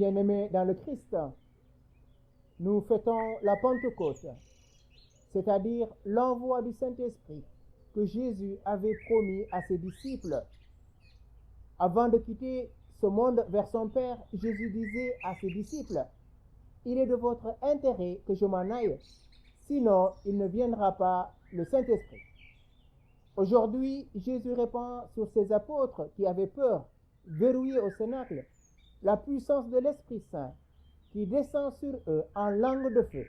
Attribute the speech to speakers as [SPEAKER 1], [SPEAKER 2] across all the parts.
[SPEAKER 1] Bien-aimés dans le Christ, nous fêtons la Pentecôte, c'est-à-dire l'envoi du Saint-Esprit que Jésus avait promis à ses disciples. Avant de quitter ce monde vers son Père, Jésus disait à ses disciples, « Il est de votre intérêt que je m'en aille, sinon il ne viendra pas le Saint-Esprit. » Aujourd'hui, Jésus répand sur ses apôtres qui avaient peur, verrouillés au cénacle, la puissance de l'Esprit Saint qui descend sur eux en langue de feu.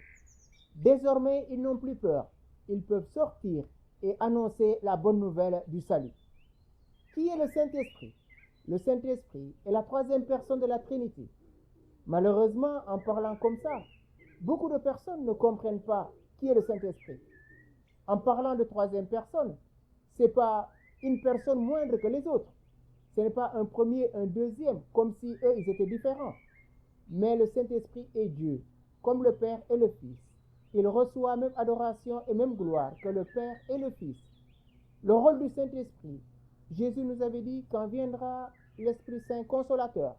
[SPEAKER 1] Désormais, ils n'ont plus peur. Ils peuvent sortir et annoncer la bonne nouvelle du salut. Qui est le Saint-Esprit? Le Saint-Esprit est la troisième personne de la Trinité. Malheureusement, en parlant comme ça, beaucoup de personnes ne comprennent pas qui est le Saint-Esprit. En parlant de troisième personne, ce n'est pas une personne moindre que les autres. Ce n'est pas un premier, un deuxième, comme si eux, ils étaient différents. Mais le Saint-Esprit est Dieu, comme le Père et le Fils. Il reçoit même adoration et même gloire que le Père et le Fils. Le rôle du Saint-Esprit, Jésus nous avait dit, quand viendra l'Esprit Saint consolateur,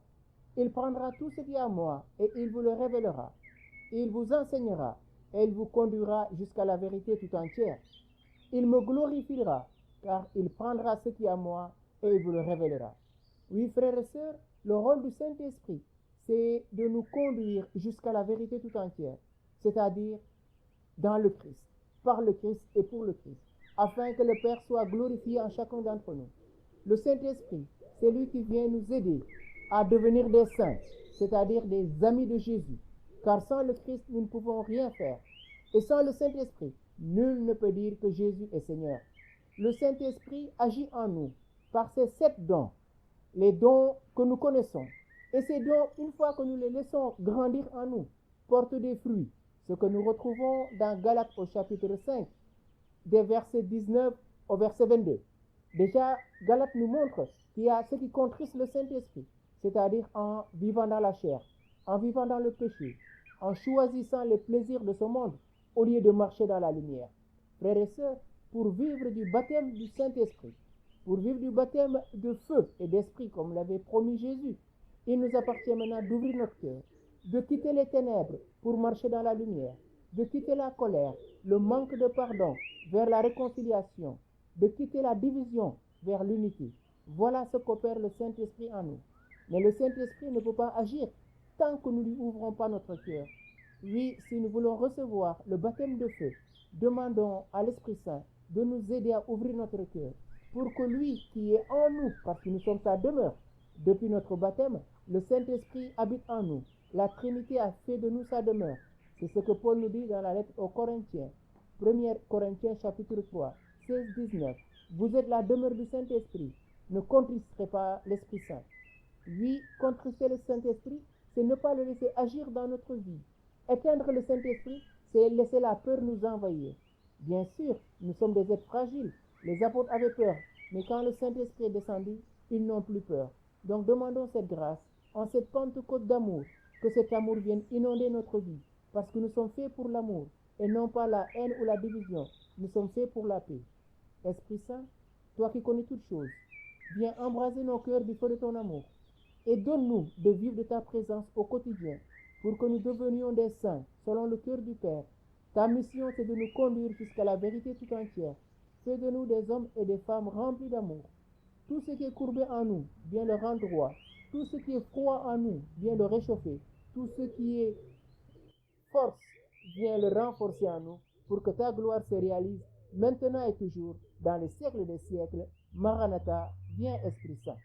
[SPEAKER 1] il prendra tout ce qui est à moi et il vous le révélera. Il vous enseignera et il vous conduira jusqu'à la vérité tout entière. Il me glorifiera, car il prendra ce qui est à moi et il vous le révélera. Oui, frères et sœurs, le rôle du Saint-Esprit, c'est de nous conduire jusqu'à la vérité tout entière, c'est-à-dire dans le Christ, par le Christ et pour le Christ, afin que le Père soit glorifié en chacun d'entre nous. Le Saint-Esprit, c'est lui qui vient nous aider à devenir des saints, c'est-à-dire des amis de Jésus, car sans le Christ, nous ne pouvons rien faire. Et sans le Saint-Esprit, nul ne peut dire que Jésus est Seigneur. Le Saint-Esprit agit en nous par ces 7 dons, les dons que nous connaissons. Et ces dons, une fois que nous les laissons grandir en nous, portent des fruits, ce que nous retrouvons dans Galates au chapitre 5, des versets 19 au verset 22. Déjà, Galates nous montre qu'il y a ce qui contriste le Saint-Esprit, c'est-à-dire en vivant dans la chair, en vivant dans le péché, en choisissant les plaisirs de ce monde au lieu de marcher dans la lumière. Frères et sœurs, pour vivre du baptême du Saint-Esprit, pour vivre du baptême de feu et d'esprit, comme l'avait promis Jésus, il nous appartient maintenant d'ouvrir notre cœur, de quitter les ténèbres pour marcher dans la lumière, de quitter la colère, le manque de pardon vers la réconciliation, de quitter la division vers l'unité. Voilà ce qu'opère le Saint-Esprit en nous. Mais le Saint-Esprit ne peut pas agir tant que nous ne lui ouvrons pas notre cœur. Oui, si nous voulons recevoir le baptême de feu, demandons à l'Esprit Saint de nous aider à ouvrir notre cœur pour que lui qui est en nous, parce que nous sommes sa demeure, depuis notre baptême, le Saint-Esprit habite en nous. La Trinité a fait de nous sa demeure. C'est ce que Paul nous dit dans la lettre aux Corinthiens. 1 Corinthiens chapitre 3, 16-19. Vous êtes la demeure du Saint-Esprit. Ne contristerez pas l'Esprit Saint. Oui, contrister le Saint-Esprit, c'est ne pas le laisser agir dans notre vie. Éteindre le Saint-Esprit, c'est laisser la peur nous envahir. Bien sûr, nous sommes des êtres fragiles. Les apôtres avaient peur, mais quand le Saint-Esprit est descendu, ils n'ont plus peur. Donc demandons cette grâce, en cette Pentecôte d'amour, que cet amour vienne inonder notre vie, parce que nous sommes faits pour l'amour, et non pas la haine ou la division. Nous sommes faits pour la paix. Esprit Saint, toi qui connais toutes choses, viens embraser nos cœurs du feu de ton amour, et donne-nous de vivre de ta présence au quotidien, pour que nous devenions des saints, selon le cœur du Père. Ta mission, c'est de nous conduire jusqu'à la vérité tout entière. Fais de nous des hommes et des femmes remplis d'amour. Tout ce qui est courbé en nous, viens le rendre droit. Tout ce qui est froid en nous, viens le réchauffer. Tout ce qui est force, viens le renforcer en nous, pour que ta gloire se réalise, maintenant et toujours, dans les siècles des siècles. Maranatha, viens Esprit Saint.